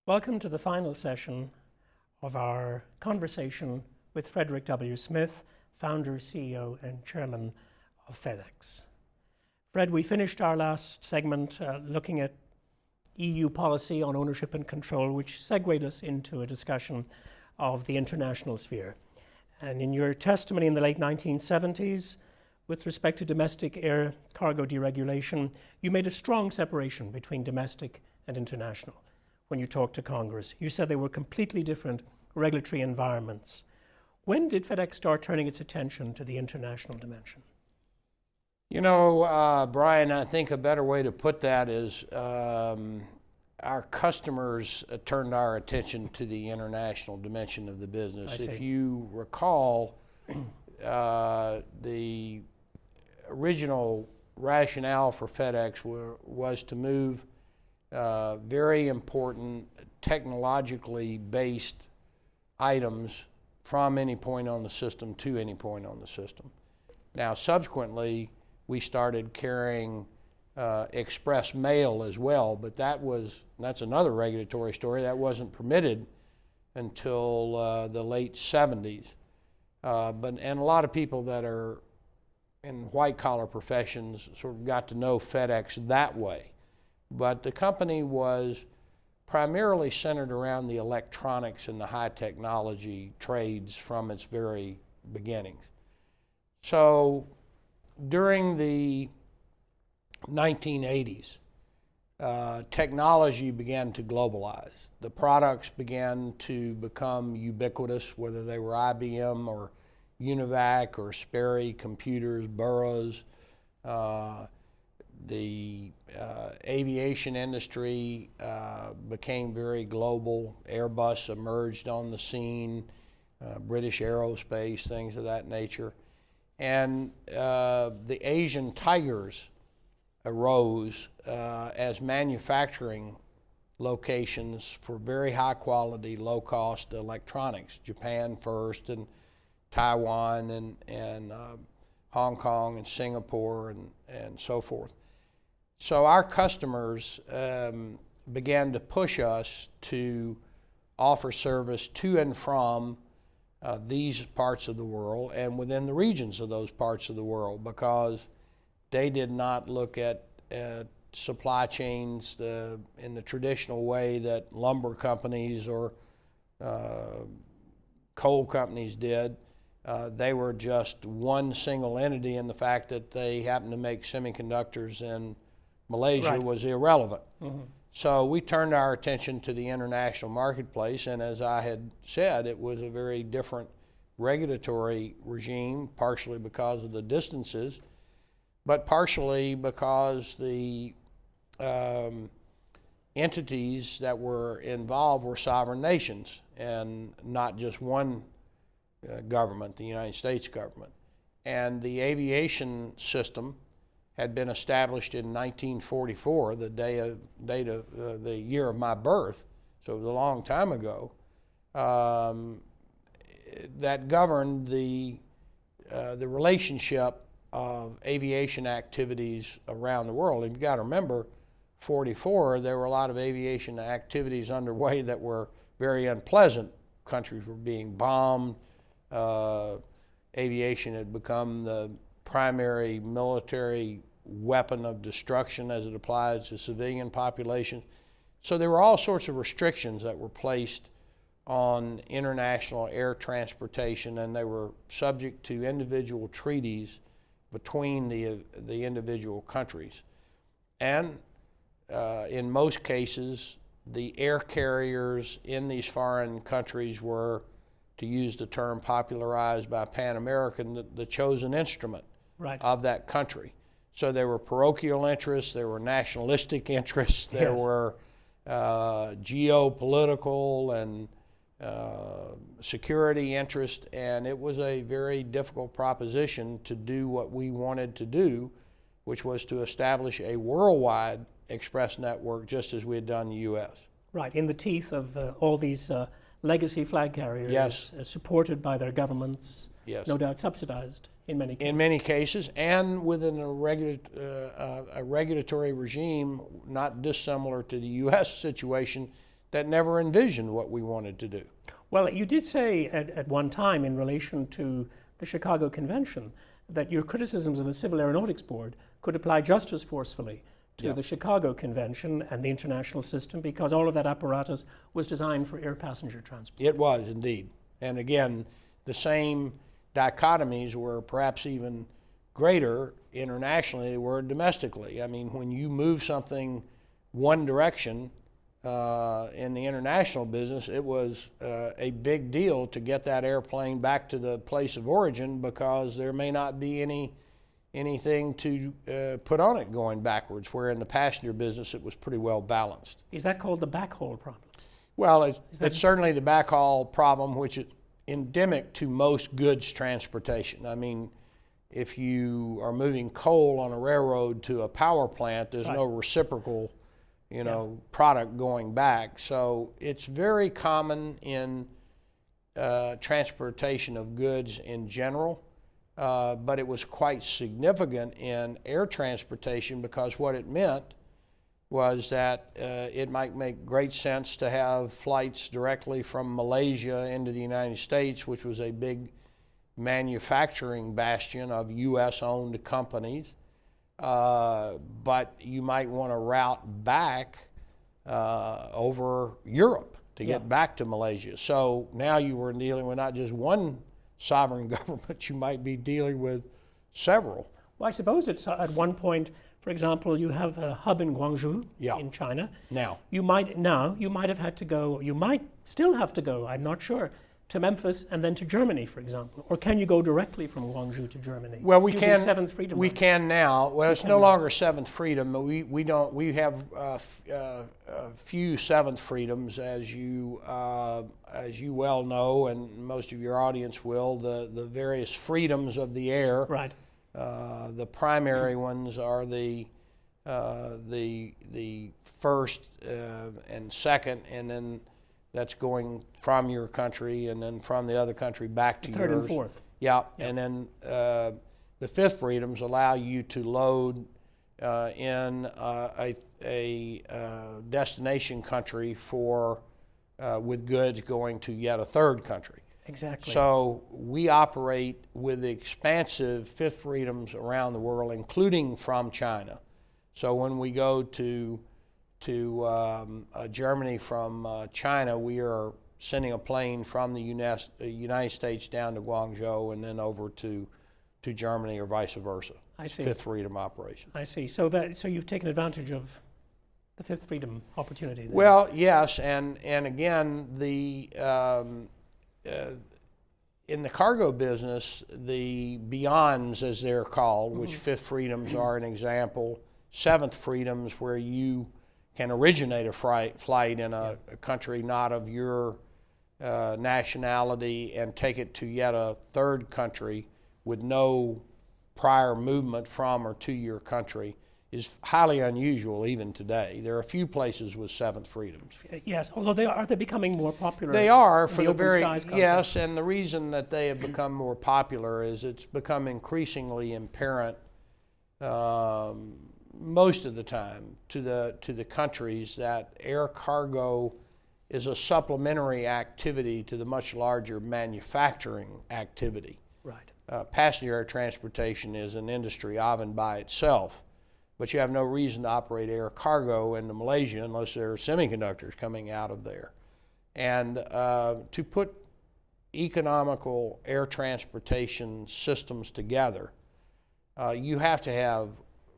Welcome to the final session of our conversation with Frederick W. Smith, founder, CEO, and chairman of FedEx. Fred, we finished our last segment looking at EU policy on ownership and control, which segued us into a discussion of the international sphere. And in your testimony in the late 1970s, with respect to domestic air cargo deregulation, you made a strong separation between domestic and international. When you talked to Congress, you said they were completely different regulatory environments. When did FedEx start turning its attention to the international dimension? You know, Brian, I think a better way to put that is our customers turned our attention to the international dimension of the business. If you recall, the original rationale for FedEx was to move very important technologically based items from any point on the system to any point on the system. Now, subsequently, we started carrying express mail as well, but that's another regulatory story. That wasn't permitted until the late 70s. And a lot of people that are in white-collar professions sort of got to know FedEx that way. But the company was primarily centered around the electronics and the high technology trades from its very beginnings. So during the 1980s, technology began to globalize. The products began to become ubiquitous, whether they were IBM or Univac or Sperry computers, Burroughs. The aviation industry became very global. Airbus emerged on the scene, British Aerospace, things of that nature. And the Asian tigers arose as manufacturing locations for very high quality, low cost electronics. Japan first, and Taiwan, and Hong Kong, and Singapore, and so forth. So our customers began to push us to offer service to and from these parts of the world and within the regions of those parts of the world, because they did not look at supply chains in the traditional way that lumber companies or coal companies did. They were just one single entity, and the fact that they happened to make semiconductors in Malaysia was irrelevant. Mm-hmm. So we turned our attention to the international marketplace, and as I had said, it was a very different regulatory regime, partially because of the distances, but partially because the entities that were involved were sovereign nations and not just one government, the United States government. And the aviation system had been established in 1944, the year of my birth, so it was a long time ago, that governed the relationship of aviation activities around the world. And you've got to remember, 44, there were a lot of aviation activities underway that were very unpleasant. Countries were being bombed. Aviation had become the primary military weapon of destruction as it applies to civilian populations. So there were all sorts of restrictions that were placed on international air transportation, and they were subject to individual treaties between the individual countries. And in most cases, the air carriers in these foreign countries were, to use the term popularized by Pan American, the chosen instrument of that country. So there were parochial interests, there were nationalistic interests, there were geopolitical and security interests, and it was a very difficult proposition to do what we wanted to do, which was to establish a worldwide express network just as we had done in the U.S. Right, in the teeth of all these legacy flag carriers, supported by their governments, no doubt subsidized in many cases. In many cases, and within a regulatory regime not dissimilar to the U.S. situation, that never envisioned what we wanted to do. Well, you did say at one time in relation to the Chicago Convention that your criticisms of the Civil Aeronautics Board could apply just as forcefully to the Chicago Convention and the international system, because all of that apparatus was designed for air passenger transport. It was indeed. And again, the same dichotomies were perhaps even greater internationally than were domestically. I mean, when you move something one direction in the international business, it was a big deal to get that airplane back to the place of origin, because there may not be anything to put on it going backwards, where in the passenger business it was pretty well balanced. Is that called the backhaul problem? Well, it's certainly the backhaul problem, which is endemic to most goods transportation. I mean, if you are moving coal on a railroad to a power plant, there's no reciprocal, product going back. So it's very common in transportation of goods in general, but it was quite significant in air transportation, because what it meant was that it might make great sense to have flights directly from Malaysia into the United States, which was a big manufacturing bastion of U.S.-owned companies. But you might want to route back over Europe to get back to Malaysia. So now you were dealing with not just one sovereign government, you might be dealing with several. Well, I suppose it's at one point, for example, you have a hub in Guangzhou in China. You might have had to go, you might still have to go, I'm not sure, to Memphis and then to Germany, for example? Or can you go directly from Guangzhou to Germany? Well, we using can. Seventh Freedom. We can now. Well, it's no longer Seventh Freedom. We don't. We have a few Seventh Freedoms, as you well know, and most of your audience will. The various freedoms of the air. Right. The primary ones are the first and second, and then that's going from your country and then from the other country back to yours. Third and fourth. Yeah, and then the fifth freedoms allow you to load in a destination country for with goods going to yet a third country. Exactly. So we operate with expansive fifth freedoms around the world, including from China. So when we go to Germany from China, we are sending a plane from the United States down to Guangzhou and then over to Germany, or vice versa. I see. Fifth freedom operation. I see. So you've taken advantage of the fifth freedom opportunity then. Well, yes, and again, in the cargo business, the beyonds, as they're called, which fifth freedoms are an example, seventh freedoms where you can originate a flight in a country not of your nationality and take it to yet a third country with no prior movement from or to your country, is highly unusual even today. There are a few places with seventh freedoms. Yes, although they're becoming more popular. They are, for the very, concept. yes, and the reason that they have become more popular is it's become increasingly apparent most of the time to the countries that air cargo is a supplementary activity to the much larger manufacturing activity. Right. Passenger air transportation is an industry of and by itself, but you have no reason to operate air cargo into Malaysia unless there are semiconductors coming out of there. And to put economical air transportation systems together, you have to have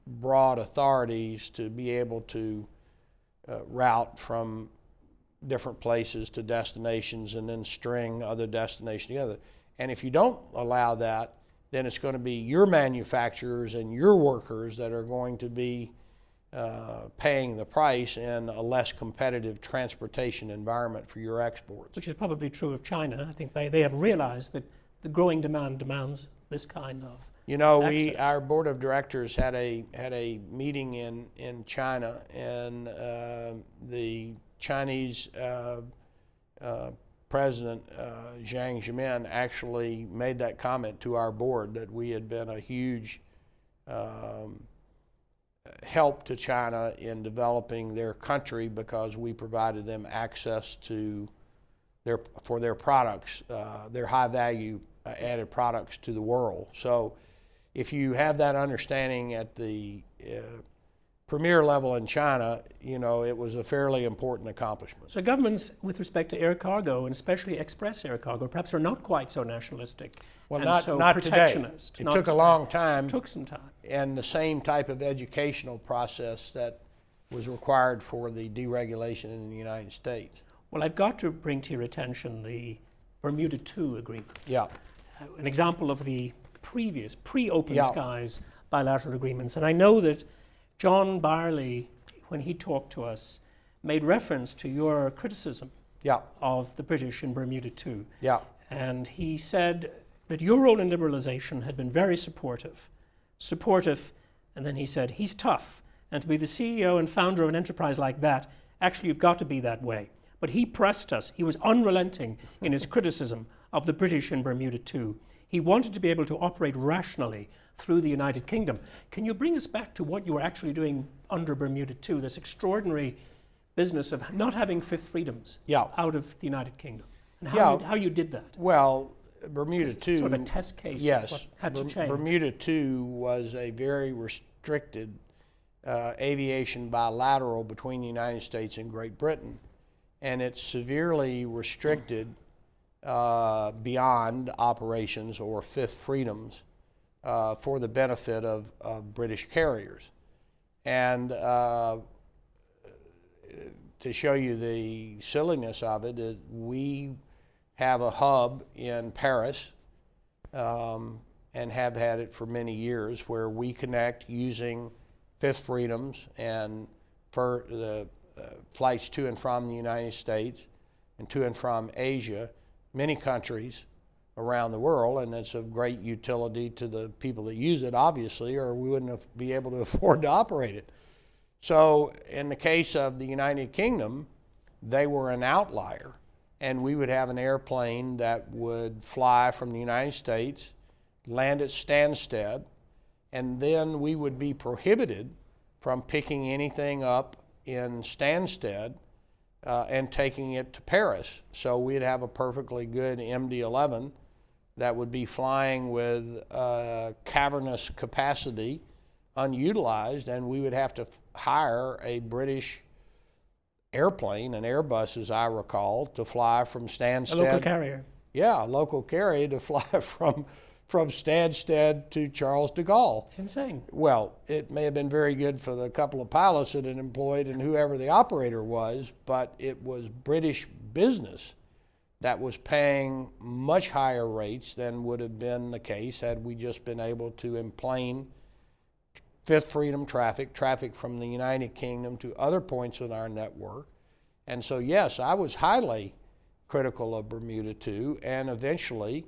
broad authorities to be able to route from different places to destinations and then string other destinations together. And if you don't allow that, then it's going to be your manufacturers and your workers that are going to be paying the price in a less competitive transportation environment for your exports. Which is probably true of China. I think they have realized that the growing demand demands this kind of access. Our board of directors had a meeting in China, and the Chinese President Jiang Zemin actually made that comment to our board, that we had been a huge help to China in developing their country because we provided them access to their products, their high value added products to the world. So if you have that understanding at the premier level in China, it was a fairly important accomplishment. So governments, with respect to air cargo, and especially express air cargo, perhaps are not quite so nationalistic and not protectionist. Today. It took a long time. It took some time. And the same type of educational process that was required for the deregulation in the United States. Well, I've got to bring to your attention the Bermuda II Agreement. Yeah. An example of the previous, pre-open skies bilateral agreements. And I know that John Barley, when he talked to us, made reference to your criticism of the British in Bermuda II. Yeah. And he said that your role in liberalization had been very supportive, and then he said, he's tough, and to be the CEO and founder of an enterprise like that, actually you've got to be that way. But he pressed us, he was unrelenting in his criticism of the British in Bermuda II. He wanted to be able to operate rationally through the United Kingdom. Can you bring us back to what you were actually doing under Bermuda II, this extraordinary business of not having fifth freedoms out of the United Kingdom, and how you did that? Well, Bermuda II, sort of a test case. Yes, of what had to change. Bermuda II was a very restricted aviation bilateral between the United States and Great Britain, and it severely restricted beyond operations or fifth freedoms for the benefit of British carriers. And to show you the silliness of it, we have a hub in Paris and have had it for many years, where we connect using fifth freedoms and for the flights to and from the United States and to and from Asia, many countries around the world, and it's of great utility to the people that use it, obviously, or we wouldn't be able to afford to operate it. So in the case of the United Kingdom, they were an outlier, and we would have an airplane that would fly from the United States, land at Stansted, and then we would be prohibited from picking anything up in Stansted and taking it to Paris. So we'd have a perfectly good MD-11 that would be flying with cavernous capacity, unutilized, and we would have to hire a British airplane, an Airbus as I recall, to fly from Stansted. A local carrier. Yeah, a local carrier to fly from Stansted to Charles de Gaulle. It's insane. Well, it may have been very good for the couple of pilots that it employed and whoever the operator was, but it was British business that was paying much higher rates than would have been the case had we just been able to enplane fifth freedom traffic from the United Kingdom to other points in our network. And so, yes, I was highly critical of Bermuda II, and eventually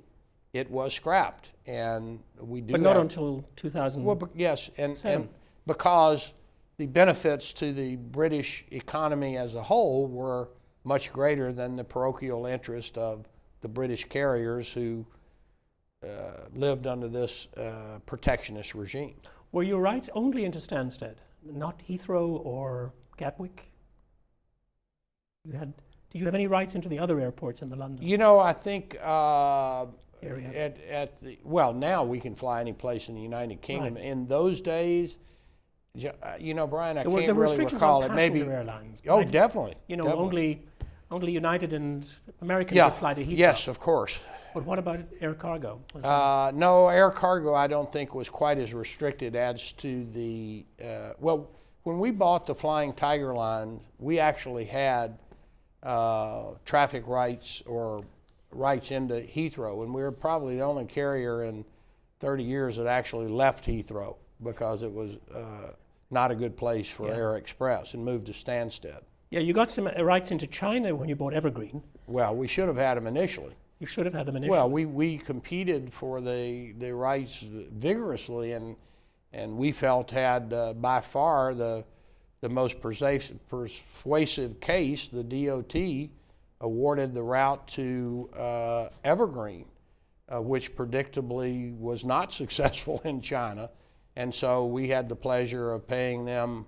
it was scrapped. And we do. But not until 2000. Well, yes, and because the benefits to the British economy as a whole were much greater than the parochial interest of the British carriers who lived under this protectionist regime. Were your rights only into Stansted, not Heathrow or Gatwick? Did you have any rights into the other airports in the London? I think now we can fly any place in the United Kingdom. Right. In those days, Brian, I can't really recall it. Maybe airlines. Oh, definitely. Definitely. Only United and American could fly to Heathrow. Yes, of course. But what about air cargo? No, air cargo I don't think was quite as restricted as to the, when we bought the Flying Tiger line, we actually had traffic rights or rights into Heathrow, and we were probably the only carrier in 30 years that actually left Heathrow because it was not a good place for Air Express and moved to Stansted. Yeah, you got some rights into China when you bought Evergreen. Well, we should have had them initially. You should have had them initially. Well, we competed for the rights vigorously, and we felt had by far the most persuasive case. The DOT awarded the route to Evergreen, which predictably was not successful in China, And so we had the pleasure of paying them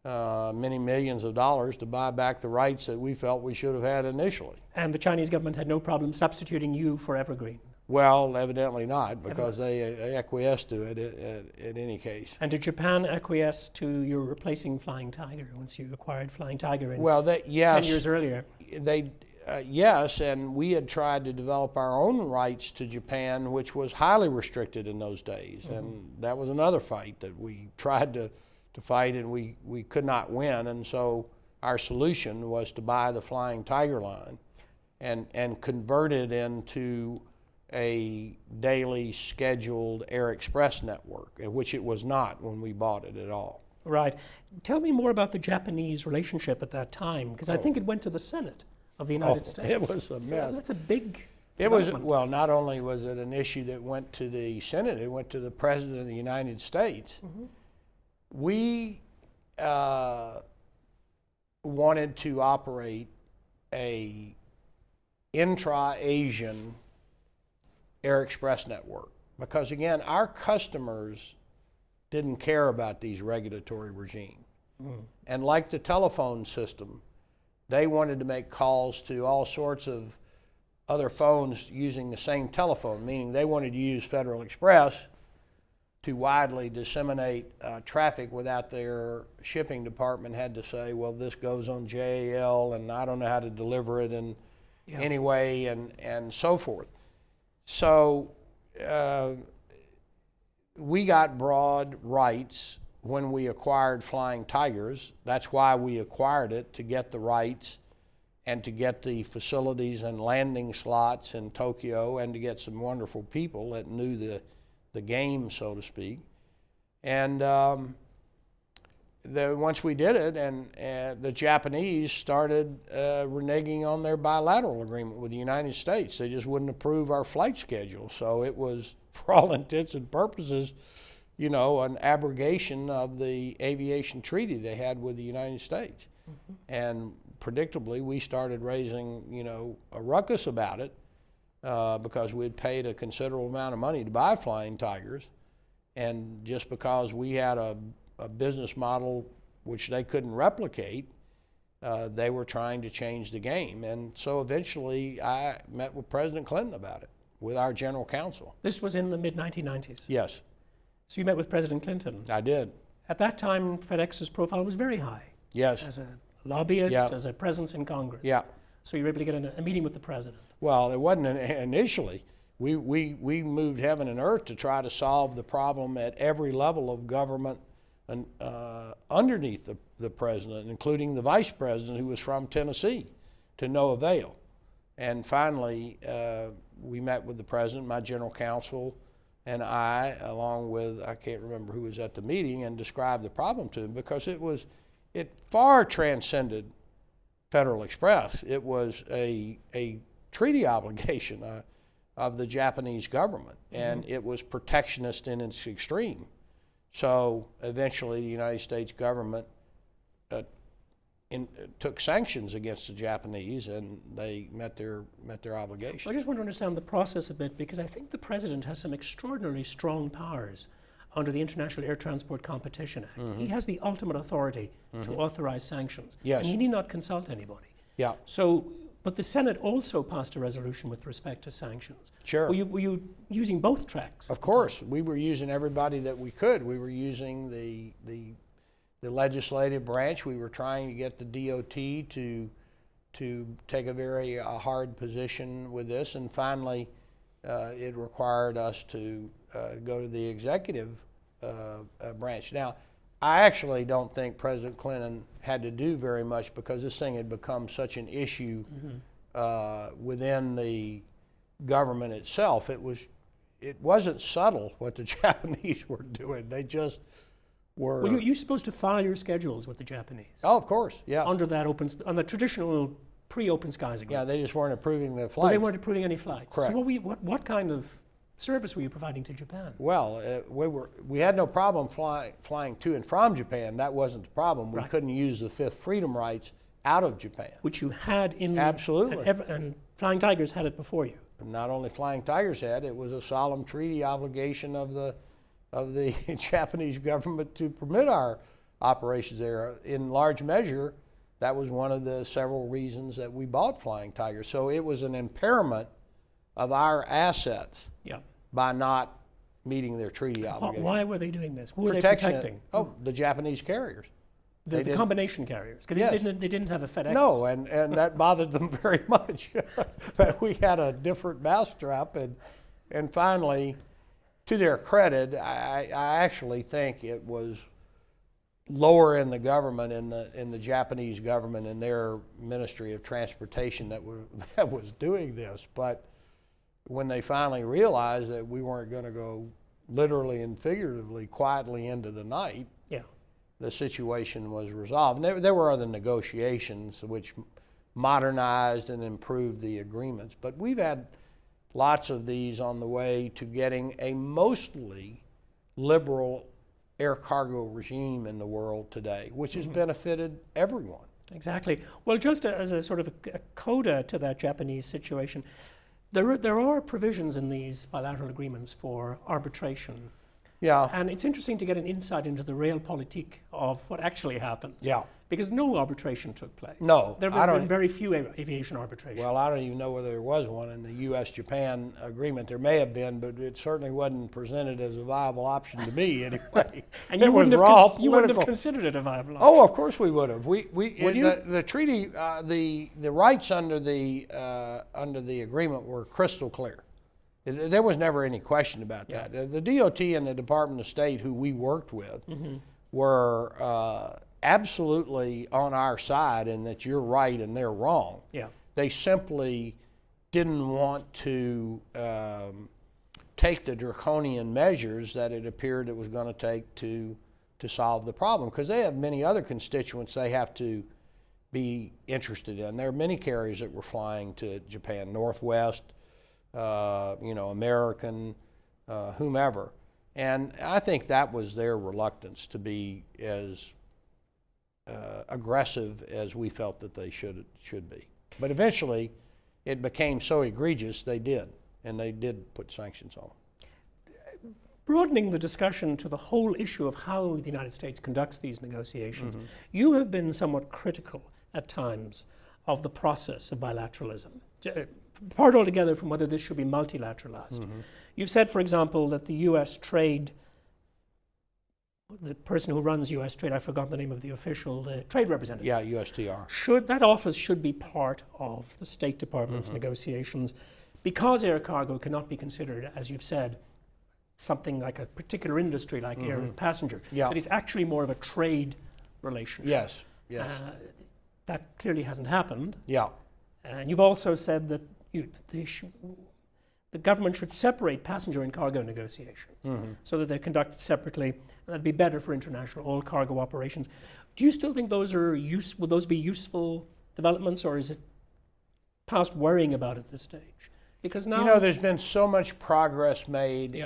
many millions of dollars to buy back the rights that we felt we should have had initially. And the Chinese government had no problem substituting you for Evergreen. Well, evidently not, because they acquiesced to it in any case. And did Japan acquiesce to your replacing Flying Tiger once you acquired Flying Tiger in Well, 10 years earlier? Yes, and we had tried to develop our own rights to Japan, which was highly restricted in those days. And that was another fight that we tried to fight, and we could not win. And so our solution was to buy the Flying Tiger line and convert it into a daily scheduled air express network, which it was not when we bought it at all. Right. Tell me more about the Japanese relationship at that time, because I think it went to the Senate of the United States. It was a mess. That's a big It was, development. well, not only was it an issue that went to the Senate, it went to the President of the United States. We wanted to operate a intra-Asian air express network because, again, our customers didn't care about these regulatory regimes. And like the telephone system, they wanted to make calls to all sorts of other phones using the same telephone, meaning they wanted to use Federal Express to widely disseminate traffic without their shipping department had to say, well, this goes on JAL and I don't know how to deliver it in any way, and so forth. So we got broad rights when we acquired Flying Tigers. That's why we acquired it, to get the rights and to get the facilities and landing slots in Tokyo and to get some wonderful people that knew the game, so to speak. And once we did it, and the Japanese started reneging on their bilateral agreement with the United States. They just wouldn't approve our flight schedule. So it was, for all intents and purposes, you know, an abrogation of the aviation treaty they had with the United States. And predictably, we started raising, you know, a ruckus about it because we had paid a considerable amount of money to buy Flying Tigers. And just because we had a business model which they couldn't replicate, they were trying to change the game. And so eventually I met with President Clinton about it, with our general counsel. This was in the mid-1990s? Yes. So you met with President Clinton? I did. At that time, FedEx's profile was very high. Yes. As a lobbyist, as a presence in Congress. Yeah. So you were able to get a meeting with the president? Well, it wasn't initially. We moved heaven and earth to try to solve the problem at every level of government and underneath the president, including the vice president, who was from Tennessee, to no avail. And finally, we met with the president, my general counsel, and I, along with, I can't remember who was at the meeting, and described the problem to him because it far transcended Federal Express. It was a treaty obligation of the Japanese government, and it was protectionist in its extreme. So eventually the United States government took sanctions against the Japanese, and they met their obligation. I just want to understand the process a bit, because I think the president has some extraordinarily strong powers under the International Air Transport Competition Act. He has the ultimate authority to authorize sanctions. Yes. And he need not consult anybody. Yeah. So, but the Senate also passed a resolution with respect to sanctions. Sure. Were you using both tracks? Of course, we were using everybody that we could. We were using the legislative branch. We were trying to get the DOT to take a very hard position with this, and finally, it required us to go to the executive branch. Now, I actually don't think President Clinton had to do very much because this thing had become such an issue within the government itself. It wasn't subtle what the Japanese were doing. They just were. Well, you're supposed to file your schedules with the Japanese. Oh, of course, yeah. Under that on the traditional pre-open skies agreement. Yeah, they just weren't approving the flights. Well, they weren't approving any flights. Correct. So what kind of service were you providing to Japan? Well, we had no problem flying to and from Japan. That wasn't the problem. We couldn't use the Fifth Freedom rights out of Japan. Which you had in... Absolutely. And Flying Tigers had it before you. Not only Flying Tigers had, it was a solemn treaty obligation of the of the Japanese government to permit our operations there. In large measure, that was one of the several reasons that we bought Flying Tiger. So it was an impairment of our assets by not meeting their treaty obligations. Why were they doing this? Who were they protecting? The Japanese carriers. The combination carriers, because they didn't have a FedEx. No, and that bothered them very much. That we had a different mousetrap, and finally, to their credit, I actually think it was lower in the government, in the Japanese government, in their Ministry of Transportation that was doing this. But when they finally realized that we weren't going to go literally and figuratively quietly into the night, the situation was resolved. And there were other negotiations which modernized and improved the agreements. But we've had lots of these on the way to getting a mostly liberal air cargo regime in the world today, which has benefited everyone. Exactly. Well, just as a sort of a coda to that Japanese situation, there are provisions in these bilateral agreements for arbitration. Yeah. And it's interesting to get an insight into the realpolitik of what actually happens. Yeah. Because no arbitration took place. No. There have been very few aviation arbitrations. Well, I don't even know whether there was one in the U.S.-Japan agreement. There may have been, but it certainly wasn't presented as a viable option to me anyway. And you wouldn't have considered it a viable option. Oh, of course we would have. The treaty, the rights under the agreement were crystal clear. There was never any question about that. The DOT and the Department of State, who we worked with, were absolutely on our side in that you're right and they're wrong. Yeah. They simply didn't want to take the draconian measures that it appeared it was going to take to solve the problem, because they have many other constituents they have to be interested in. There are many carriers that were flying to Japan, Northwest, American, whomever. And I think that was their reluctance to be as aggressive as we felt that they should be. But eventually, it became so egregious they did, and they did put sanctions on them. Broadening the discussion to the whole issue of how the United States conducts these negotiations, you have been somewhat critical at times of the process of bilateralism. Apart altogether from whether this should be multilateralized. You've said, for example, that the U.S. trade, the person who runs U.S. trade, I forgot the name of the official, the trade representative. Yeah, USTR. That office should be part of the State Department's negotiations, because air cargo cannot be considered, as you've said, something like a particular industry like air and passenger. Yeah. That is actually more of a trade relationship. Yes. That clearly hasn't happened. Yeah. And you've also said that the government should separate passenger and cargo negotiations so that they're conducted separately. That'd be better for international all cargo operations. Do you still think those are would those be useful developments, or is it past worrying about at this stage? Because now there's been so much progress made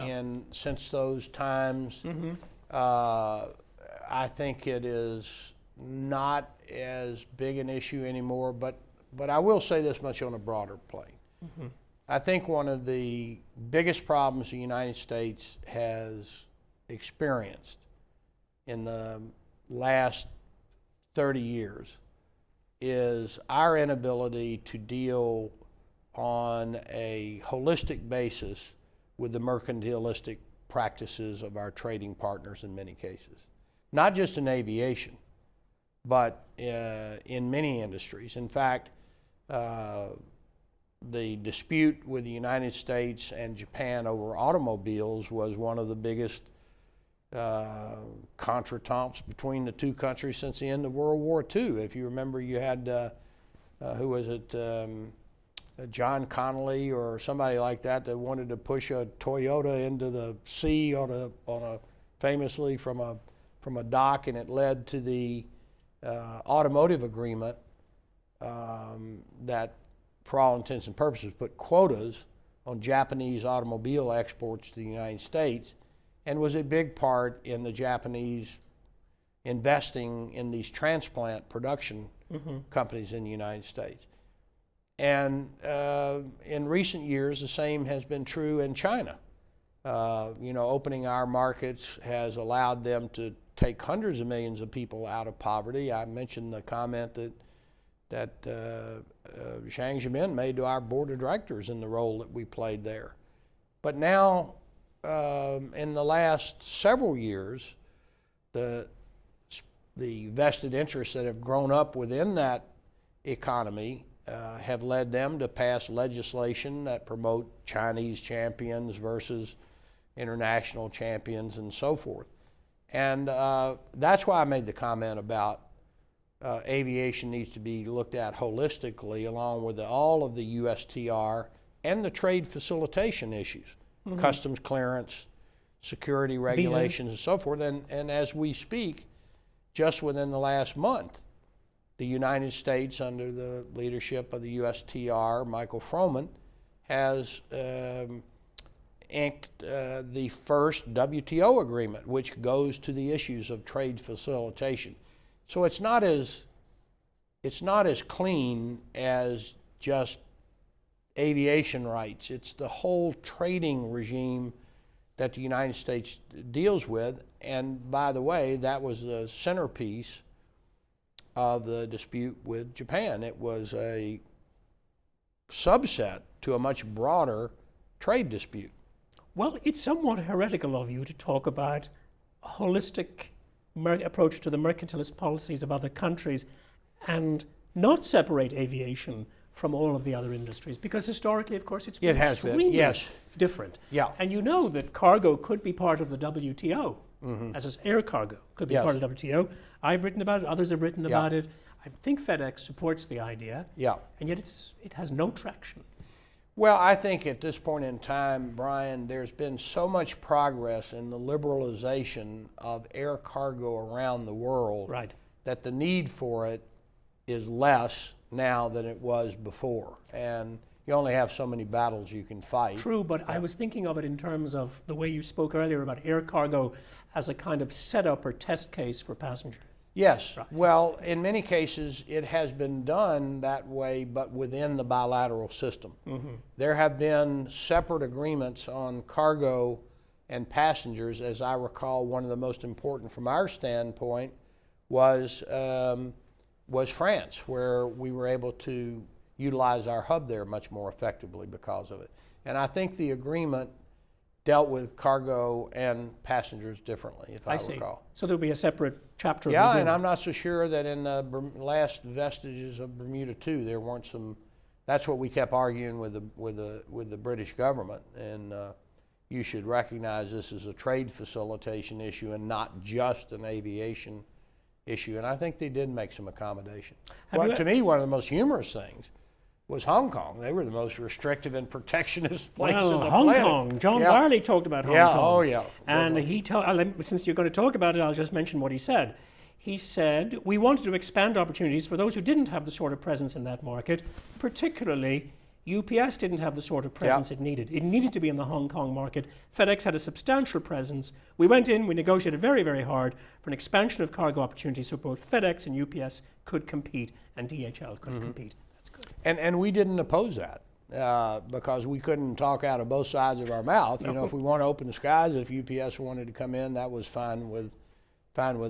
since those times. I think it is not as big an issue anymore, but I will say this much on a broader plane. I think one of the biggest problems the United States has experienced in the last 30 years is our inability to deal on a holistic basis with the mercantilistic practices of our trading partners in many cases. Not just in aviation, but in many industries. In fact, the dispute with the United States and Japan over automobiles was one of the biggest contretemps between the two countries since the end of World War II. If you remember, you had, who was it, John Connolly or somebody like that wanted to push a Toyota into the sea on a famously from a dock, and it led to the automotive agreement that, for all intents and purposes, put quotas on Japanese automobile exports to the United States, and was a big part in the Japanese investing in these transplant production companies in the United States. And in recent years, the same has been true in China. Opening our markets has allowed them to take hundreds of millions of people out of poverty. I mentioned the comment that Jiang Zemin made to our board of directors in the role that we played there. But now, in the last several years, the vested interests that have grown up within that economy have led them to pass legislation that promote Chinese champions versus international champions and so forth. And that's why I made the comment about aviation needs to be looked at holistically along with all of the USTR and the trade facilitation issues, customs clearance, security regulations, and so forth. And as we speak, just within the last month, the United States, under the leadership of the USTR, Michael Froman, has inked the first WTO agreement, which goes to the issues of trade facilitation. So it's not as clean as just aviation rights. It's the whole trading regime that the United States deals with. And by the way, that was the centerpiece of the dispute with Japan. It was a subset to a much broader trade dispute. Well, it's somewhat heretical of you to talk about a holistic approach to the mercantilist policies of other countries and not separate aviation from all of the other industries, because historically, of course, it's been extremely different. Yeah. And you know that cargo could be part of the WTO, as air cargo could be part of the WTO. I've written about it, others have written about it. I think FedEx supports the idea, and yet it has no traction. Well, I think at this point in time, Brian, there's been so much progress in the liberalization of air cargo around the world that the need for it is less now than it was before. And you only have so many battles you can fight. True, but I was thinking of it in terms of the way you spoke earlier about air cargo as a kind of setup or test case for passengers. Yes. Well, in many cases, it has been done that way, but within the bilateral system. There have been separate agreements on cargo and passengers. As I recall, one of the most important from our standpoint was France, where we were able to utilize our hub there much more effectively because of it. And I think the agreement dealt with cargo and passengers differently, if I recall. So there'll be a separate chapter of the agreement. And I'm not so sure that in the last vestiges of Bermuda too, there weren't some. That's what we kept arguing with the British government, and you should recognize this is a trade facilitation issue and not just an aviation issue. And I think they did make some accommodation. Well, to me, one of the most humorous things was Hong Kong. They were the most restrictive and protectionist place in the planet. Hong Kong. John Barley talked about Hong Kong. And he since you're going to talk about it, I'll just mention what he said. He said, we wanted to expand opportunities for those who didn't have the sort of presence in that market. Particularly, UPS didn't have the sort of presence it needed. It needed to be in the Hong Kong market. FedEx had a substantial presence. We went in, we negotiated very, very hard for an expansion of cargo opportunities so both FedEx and UPS could compete and DHL could compete. That's good. And we didn't oppose that because we couldn't talk out of both sides of our mouth. You know, if we want to open the skies, if UPS wanted to come in, that was fine with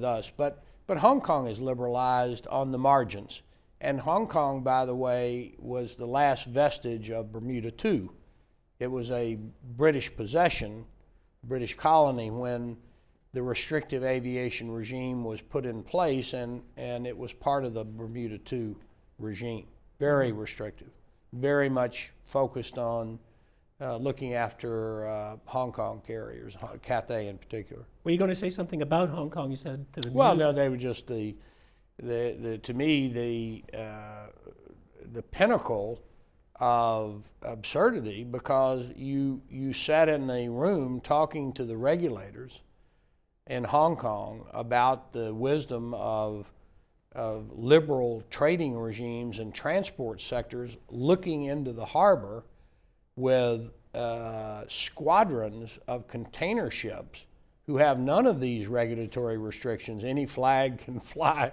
us. But Hong Kong is liberalized on the margins. And Hong Kong, by the way, was the last vestige of Bermuda II. It was a British possession, British colony, when the restrictive aviation regime was put in place, and it was part of the Bermuda II regime. Very restrictive, very much focused on looking after Hong Kong carriers, Cathay in particular. Were you going to say something about Hong Kong? You said to the Well, no, they were just to me the pinnacle of absurdity, because you sat in the room talking to the regulators in Hong Kong about the wisdom of liberal trading regimes and transport sectors, looking into the harbor with squadrons of container ships who have none of these regulatory restrictions. Any flag can fly,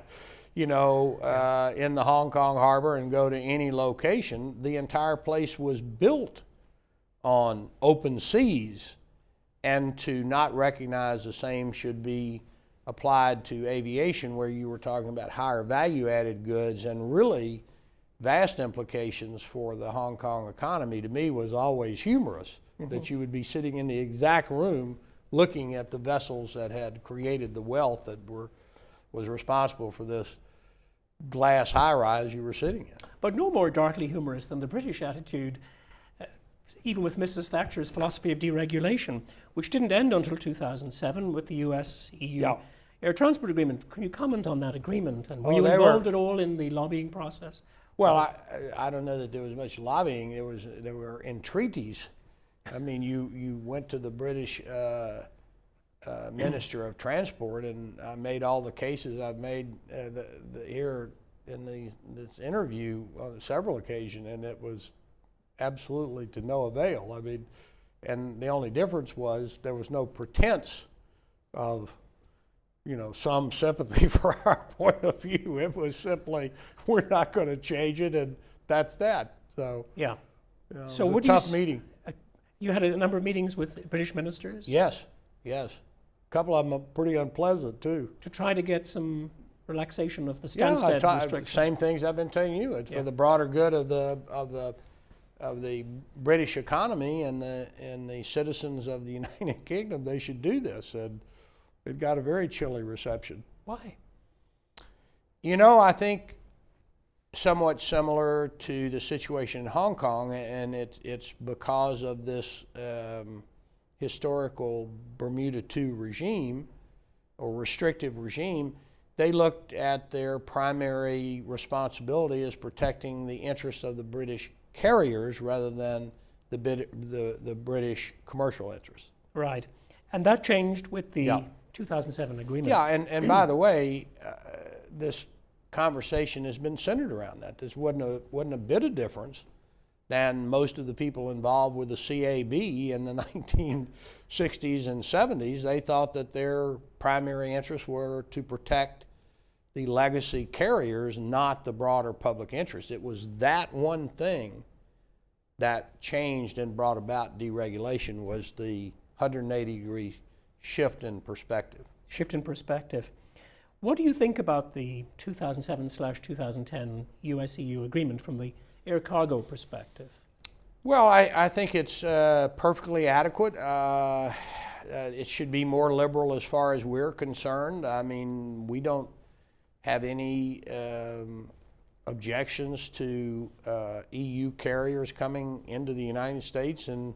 in the Hong Kong harbor and go to any location. The entire place was built on open seas and to not recognize the same should be applied to aviation, where you were talking about higher value added goods and really vast implications for the Hong Kong economy, to me was always humorous. That you would be sitting in the exact room looking at the vessels that had created the wealth that was responsible for this glass high-rise you were sitting in. But no more darkly humorous than the British attitude, even with Mrs. Thatcher's philosophy of deregulation, which didn't end until 2007 with the USEU Air Transport Agreement. Can you comment on that agreement? And were you involved at all in the lobbying process? Well, I don't know that there was much lobbying. There were entreaties. I mean, you went to the British Minister of Transport, and I made all the cases I've made here in this interview on several occasions, and it was absolutely to no avail. I mean, and the only difference was there was no pretense of, some sympathy for our point of view. It was simply, we're not going to change it, and that's that. So yeah. So it was a tough meeting. You had a number of meetings with British ministers? Yes. A couple of them are pretty unpleasant too. To try to get some relaxation of the Stansted restrictions. Same things I've been telling you. It's for the broader good of the British economy and the citizens of the United Kingdom. They should do this, and it got a very chilly reception. Why? I think somewhat similar to the situation in Hong Kong, and it's because of this historical Bermuda II regime or restrictive regime. They looked at their primary responsibility as protecting the interests of the British carriers rather than the British commercial interests. Right, and that changed with the 2007 agreement. Yeah, and by the way, this conversation has been centered around that. This wasn't a bit of difference than most of the people involved with the CAB in the 1960s and 70s. They thought that their primary interests were to protect the legacy carriers, not the broader public interest. It was that one thing that changed and brought about deregulation, was the 180-degree shift in perspective. What do you think about the 2007/2010 USEU agreement from the air cargo perspective? Well, I think it's perfectly adequate. It should be more liberal as far as we're concerned. I mean, we don't have any objections to EU carriers coming into the United States and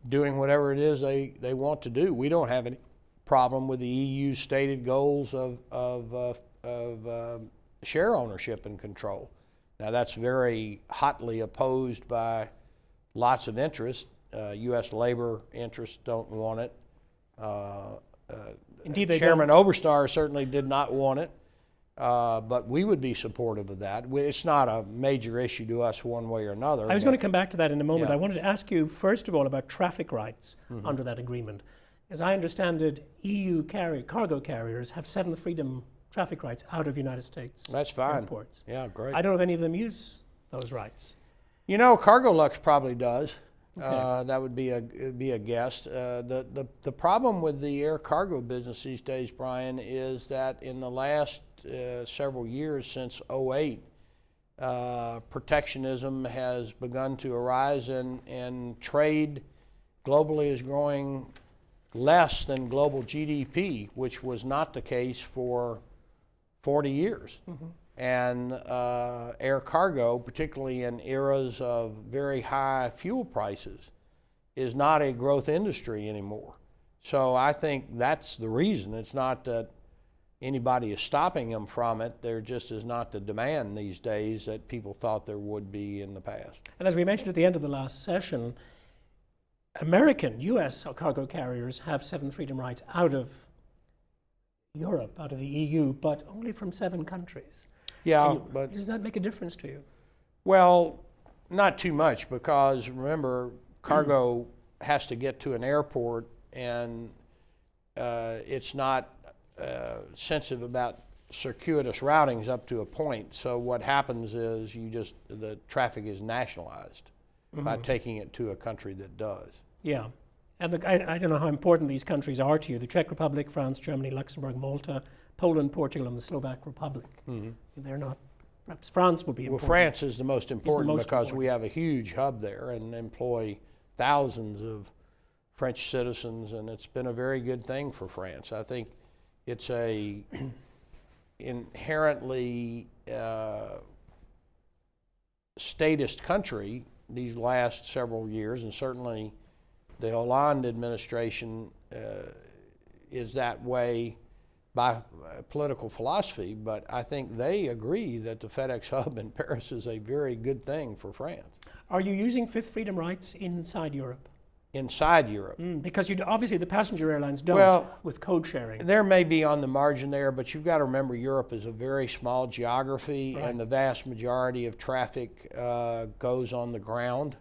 doing whatever it is they want to do. We don't have any problem with the EU's stated goals of share ownership and control. Now, that's very hotly opposed by lots of interests. U.S. labor interests don't want it. Indeed, they Chairman Oberstar certainly did not want it, but we would be supportive of that. It's not a major issue to us one way or another. I was going to come back to that in a moment. Yeah. I wanted to ask you, first of all, about traffic rights under that agreement. As I understand it, EU cargo carriers have 7th freedom traffic rights out of United States That's fine. airports. Yeah, great. I don't know if any of them use those rights. Cargolux probably does. Okay. That would be a guess. The problem with the air cargo business these days, Brian, is that in the last several years since 2008, protectionism has begun to arise, and trade globally is growing less than global GDP, which was not the case for 40 years. And air cargo, particularly in eras of very high fuel prices, is not a growth industry anymore. So I think that's the reason. It's not that anybody is stopping them from it. There just is not the demand these days that people thought there would be in the past. And as we mentioned at the end of the last session, American, U.S. cargo carriers have 7th freedom rights out of Europe, out of the EU, but only from 7 countries. Yeah, but does that make a difference to you? Well, not too much, because remember, cargo has to get to an airport, and it's not sensitive about circuitous routings up to a point. So what happens is the traffic is nationalized by taking it to a country that does. Yeah, And I don't know how important these countries are to you: the Czech Republic, France, Germany, Luxembourg, Malta, Poland, Portugal, and the Slovak Republic. They're not. Perhaps France would be important. Well, France is the most important because important. we have a huge hub there and employ thousands of French citizens, and it's been a very good thing for France. I think it's a inherently statist country these last several years, and certainly the Hollande administration is that way by political philosophy, but I think they agree that the FedEx hub in Paris is a very good thing for France. Are you using fifth freedom rights inside Europe? Inside Europe. Because obviously the passenger airlines don't with code sharing. There may be on the margin there, but you've got to remember Europe is a very small geography, and the vast majority of traffic goes on the ground.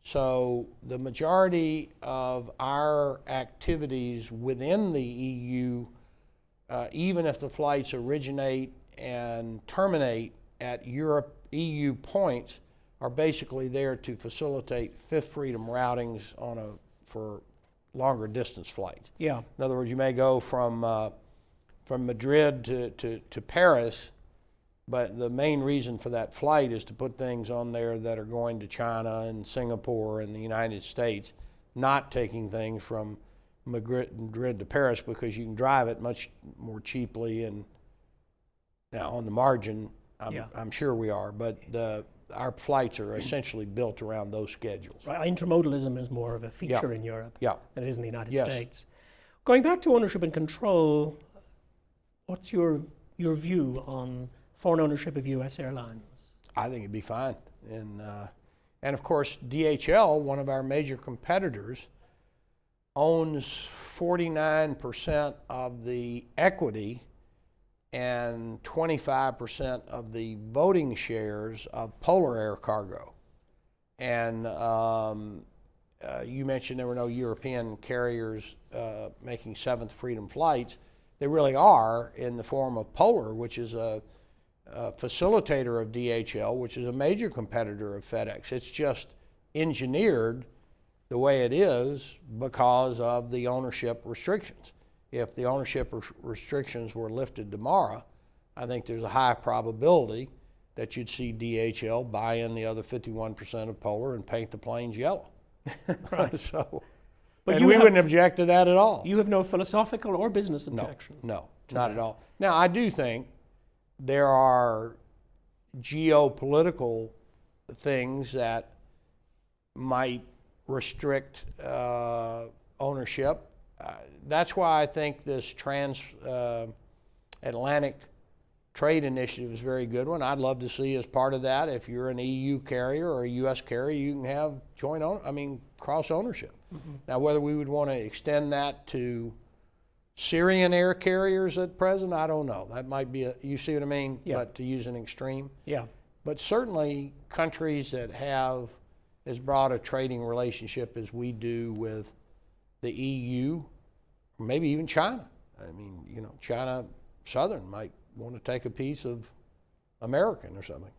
So the majority of our activities within the EU, even if the flights originate and terminate at EU points, are basically there to facilitate fifth freedom routings for longer distance flights. Yeah. In other words, you may go from Madrid to Paris, but the main reason for that flight is to put things on there that are going to China and Singapore and the United States, not taking things from Madrid to Paris, because you can drive it much more cheaply. And now on the margin, I'm sure we are, but our flights are essentially built around those schedules. Right. Intermodalism is more of a feature in Europe than it is in the United States. Going back to ownership and control, what's your view on foreign ownership of U.S. airlines? I think it'd be fine. And of course, DHL, one of our major competitors, owns 49% of the equity and 25% of the voting shares of Polar Air Cargo. And you mentioned there were no European carriers making seventh freedom flights. They really are, in the form of Polar, which is a facilitator of DHL, which is a major competitor of FedEx. It's just engineered the way it is because of the ownership restrictions. If the ownership restrictions were lifted tomorrow, I think there's a high probability that you'd see DHL buy in the other 51% of Polar and paint the planes yellow. Right. But we wouldn't object to that at all. You have no philosophical or business objection? No, not at all. Now, I do think there are geopolitical things that might restrict ownership. That's why I think this Transatlantic trade initiative is a very good one. I'd love to see as part of that, if you're an EU carrier or a U.S. carrier, you can have cross ownership. Now, whether we would want to extend that to Syrian air carriers at present, I don't know. That might be you see what I mean? Yeah. But to use an extreme. Yeah. But certainly countries that have as broad a trading relationship as we do with the EU, maybe even China. I mean, China Southern might want to take a piece of American or something.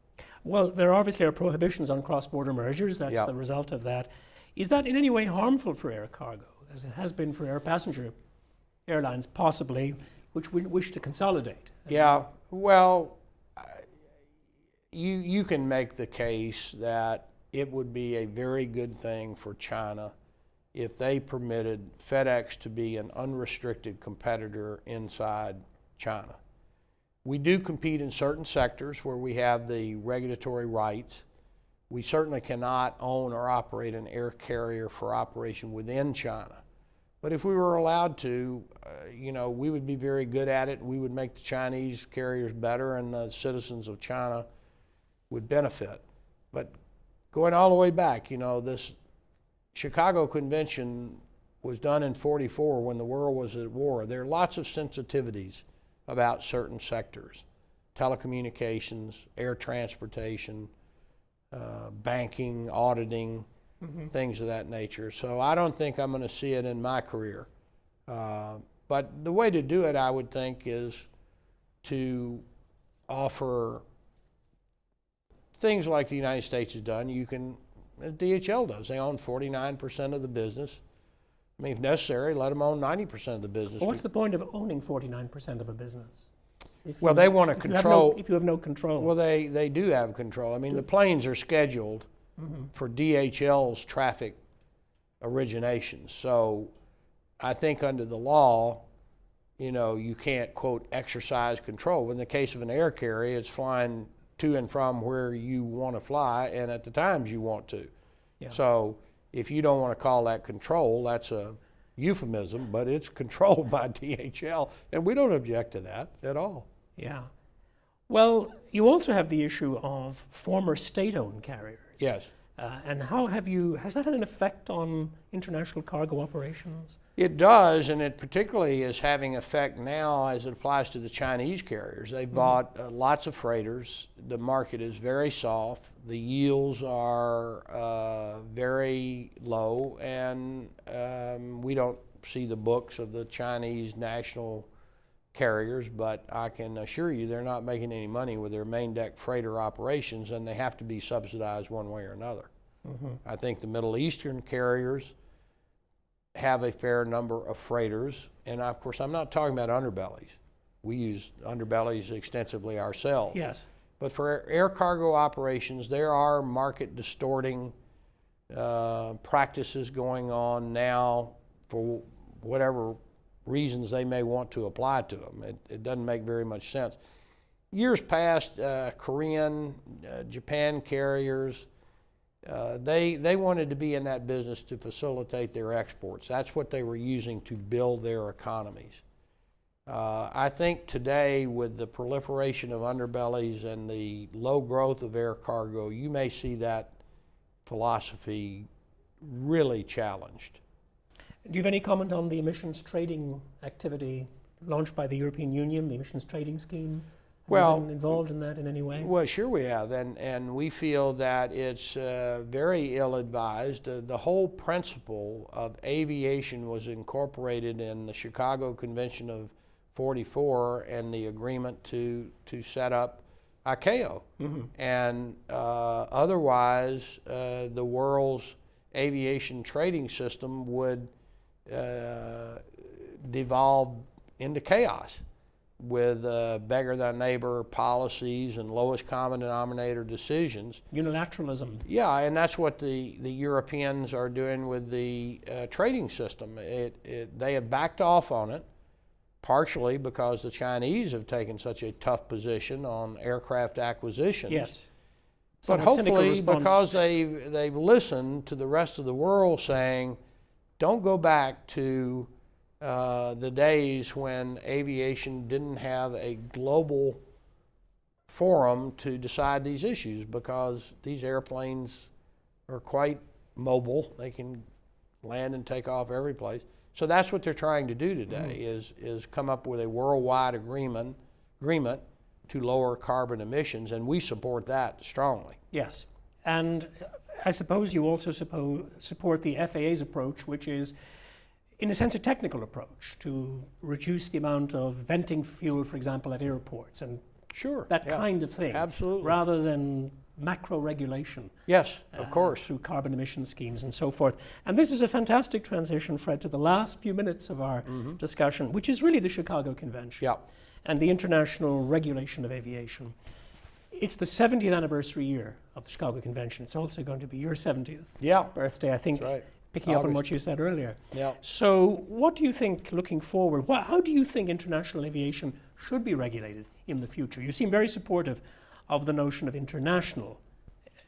Well, there obviously are prohibitions on cross-border mergers. That's the result of that. Is that in any way harmful for air cargo, as it has been for air passenger airlines, possibly, which we wish to consolidate? Yeah, well, you can make the case that it would be a very good thing for China if they permitted FedEx to be an unrestricted competitor inside China. We do compete in certain sectors where we have the regulatory rights. We certainly cannot own or operate an air carrier for operation within China. But if we were allowed to, we would be very good at it. We would make the Chinese carriers better, and the citizens of China would benefit. But going all the way back, this Chicago Convention was done in '44 when the world was at war. There are lots of sensitivities about certain sectors: telecommunications, air transportation, banking, auditing, things of that nature. So I don't think I'm going to see it in my career. But the way to do it, I would think, is to offer things like the United States has done. You can, as DHL does, they own 49% of the business. I mean, if necessary, let them own 90% of the business. Well, what's the point of owning 49% of a business? Well, they want to control. If you have no control. Well, they do have control. I mean, the planes are scheduled for DHL's traffic originations. So I think under the law, you can't, quote, exercise control. In the case of an air carrier, it's flying to and from where you want to fly and at the times you want to. Yeah. So if you don't want to call that control, that's a euphemism, but it's controlled by DHL, and we don't object to that at all. Yeah. Well, you also have the issue of former state-owned carriers. Yes. And has that had an effect on international cargo operations? It does, and it particularly is having effect now as it applies to the Chinese carriers. They bought lots of freighters. The market is very soft. The yields are very low, and we don't see the books of the Chinese national carriers, but I can assure you they're not making any money with their main deck freighter operations, and they have to be subsidized one way or another. I think the Middle Eastern carriers have a fair number of freighters, and of course I'm not talking about underbellies. We use underbellies extensively ourselves. Yes. But for air cargo operations, there are market distorting practices going on now for whatever reasons they may want to apply to them. It doesn't make very much sense. Years past, Korean, Japan carriers, they wanted to be in that business to facilitate their exports. That's what they were using to build their economies. I think today, with the proliferation of underbellies and the low growth of air cargo, you may see that philosophy really challenged. Do you have any comment on the emissions trading activity launched by the European Union, the emissions trading scheme? Have you been involved in that in any way? Well, sure we have, and we feel that it's very ill-advised. The whole principle of aviation was incorporated in the Chicago Convention of '44 and the agreement to set up ICAO. And otherwise, the world's aviation trading system would devolve into chaos with beggar thy neighbor policies and lowest common denominator decisions. Unilateralism. Yeah, and that's what the Europeans are doing with the trading system. They have backed off on it, partially because the Chinese have taken such a tough position on aircraft acquisitions. Yes. But hopefully because they've listened to the rest of the world saying, don't go back to the days when aviation didn't have a global forum to decide these issues, because these airplanes are quite mobile. They can land and take off every place. So that's what they're trying to do today, is come up with a worldwide agreement to lower carbon emissions, and we support that strongly. Yes, and I suppose you also support the FAA's approach, which is, in a sense, a technical approach to reduce the amount of venting fuel, for example, at airports and that kind of thing. Absolutely. Rather than macro regulation. Yes, of course. Through carbon emission schemes and so forth. And this is a fantastic transition, Fred, to the last few minutes of our discussion, which is really the Chicago Convention and the international regulation of aviation. It's the 70th anniversary year of the Chicago Convention. It's also going to be your 70th birthday, I think. That's right. Picking up on what you said earlier. Yeah. So what do you think, looking forward, how do you think international aviation should be regulated in the future? You seem very supportive of the notion of international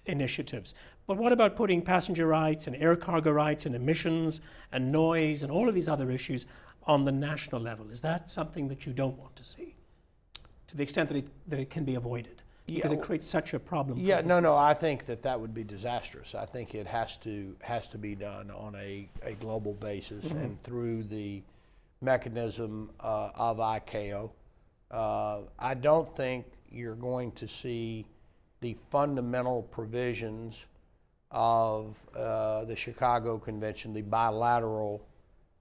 initiatives. But what about putting passenger rights and air cargo rights and emissions and noise and all of these other issues on the national level? Is that something that you don't want to see, to the extent that it can be avoided? Because it creates such a problem. No, I think that would be disastrous. I think it has to be done on a global basis and through the mechanism of ICAO. I don't think you're going to see the fundamental provisions of the Chicago Convention, the bilateral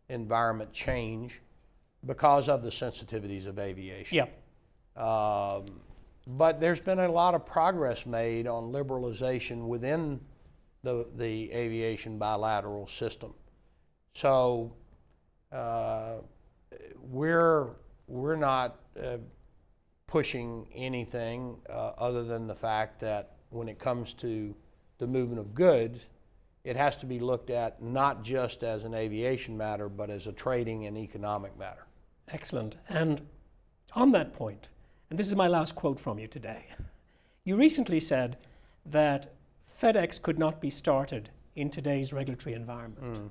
environment, change because of the sensitivities of aviation. Yeah. But there's been a lot of progress made on liberalization within the aviation bilateral system. So we're not pushing anything other than the fact that when it comes to the movement of goods, it has to be looked at not just as an aviation matter, but as a trading and economic matter. Excellent. And on that point, and this is my last quote from you today, you recently said that FedEx could not be started in today's regulatory environment.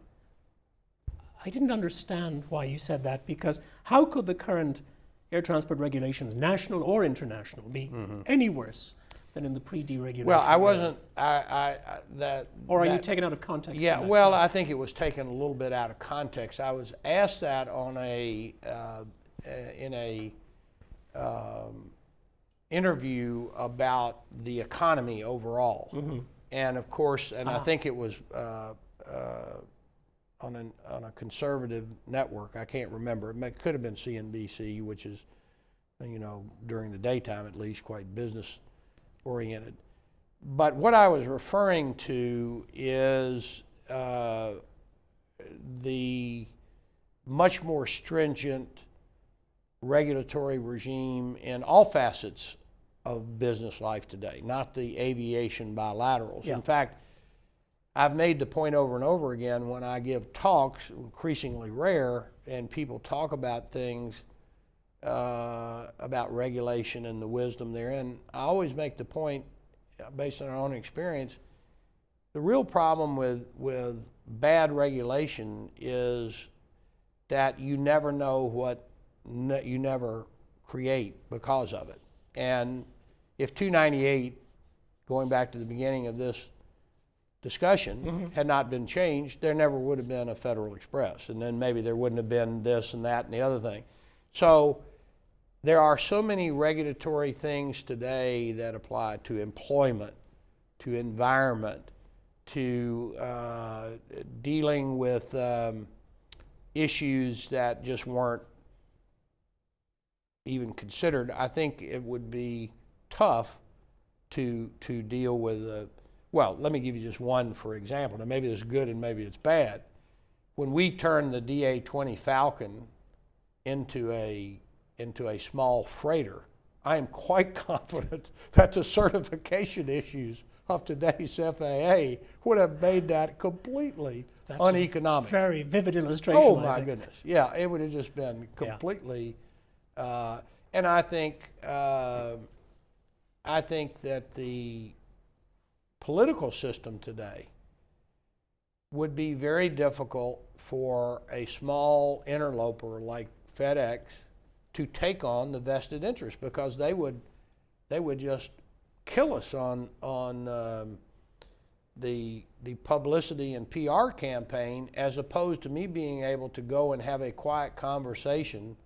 I didn't understand why you said that, because how could the current air transport regulations, national or international, be any worse than in the pre-deregulation? Well, I wasn't, Or are you taken out of context? Yeah, well, I think it was taken a little bit out of context. I was asked that on in a interview about the economy overall. And of course, I think it was on a conservative network. I can't remember. It could have been CNBC, which is, during the daytime at least, quite business oriented. But what I was referring to is the much more stringent regulatory regime in all facets of business life today, not the aviation bilaterals. Yeah. In fact, I've made the point over and over again when I give talks, increasingly rare, and people talk about things about regulation and the wisdom therein. I always make the point, based on our own experience, the real problem with bad regulation is that you never know what you never create because of it. And if 298, going back to the beginning of this discussion, had not been changed, there never would have been a Federal Express. And then maybe there wouldn't have been this and that and the other thing. So there are so many regulatory things today that apply to employment, to environment, to dealing with issues that just weren't even considered. I think it would be tough to deal with well, let me give you just one for example. Now maybe it's good and maybe it's bad. When we turned the DA-20 Falcon into a small freighter, I am quite confident that the certification issues of today's FAA would have made that completely uneconomic. Very vivid illustration. Oh my goodness. Yeah, it would have just been completely, and I think that the political system today would be very difficult for a small interloper like FedEx to take on the vested interest, because they would just kill us on the publicity and PR campaign, as opposed to me being able to go and have a quiet conversation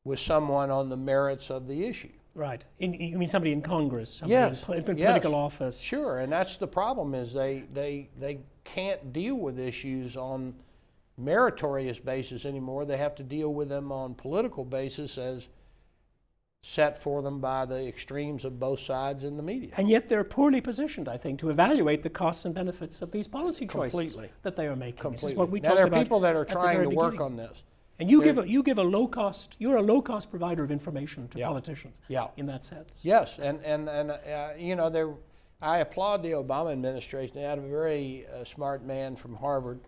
with someone on the merits of the issue. Right. You mean somebody in Congress? Somebody Yes. in political office? Sure, and that's the problem, is they can't deal with issues on meritorious basis anymore. They have to deal with them on political basis as set for them by the extremes of both sides in the media. And yet they're poorly positioned, I think, to evaluate the costs and benefits of these policy choices Completely. that they are making. Completely. This is what we Now talked there are about people that are at the trying very to work beginning. on this. And you give a low cost. You're a low cost provider of information to politicians. Yeah. In that sense. Yes, and I applaud the Obama administration. They had a very smart man from Harvard.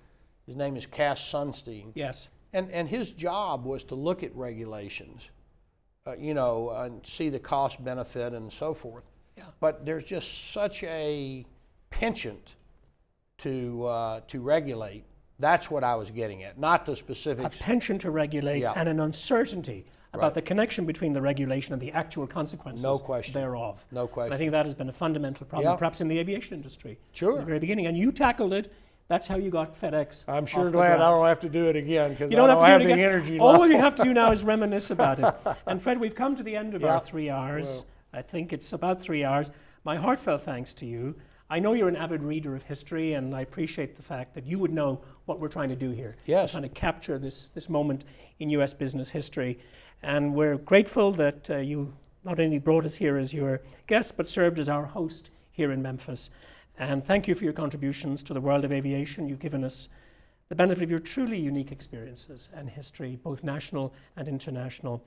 His name is Cass Sunstein. Yes. And his job was to look at regulations, and see the cost benefit and so forth. Yeah. But there's just such a penchant to regulate. That's what I was getting at, not the specifics. A penchant to regulate and an uncertainty about Right. the connection between the regulation and the actual consequences No question. thereof. No question. And I think that has been a fundamental problem, Yeah. perhaps in the aviation industry. Sure. At the very beginning. And you tackled it. That's how you got FedEx. I'm sure off the glad I ground. don't have to do it again, because I You don't don't have to have do it the again. energy All left. you have to do now is reminisce about it. And Fred, we've come to the end of our 3 hours. Well. I think it's about 3 hours. My heartfelt thanks to you. I know you're an avid reader of history, and I appreciate the fact that you would know what we're trying to do here. Yes. We're trying to capture this moment in U.S. business history. And we're grateful that you not only brought us here as your guest, but served as our host here in Memphis. And thank you for your contributions to the world of aviation. You've given us the the benefit of your truly unique experiences and history, both national and international,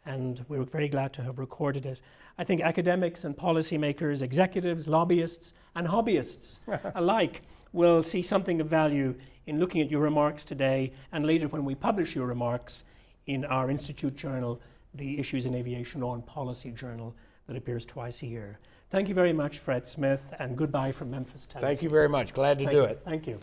and we're very glad to have recorded it. I think academics and policymakers, executives, lobbyists, and hobbyists alike will see something of value in looking at your remarks today, and later when we publish your remarks in our Institute journal, the Issues in Aviation Law and Policy journal that appears twice a year. Thank you very much, Fred Smith, and goodbye from Memphis, Tennessee. Thank you very much. Glad to do it. Thank you.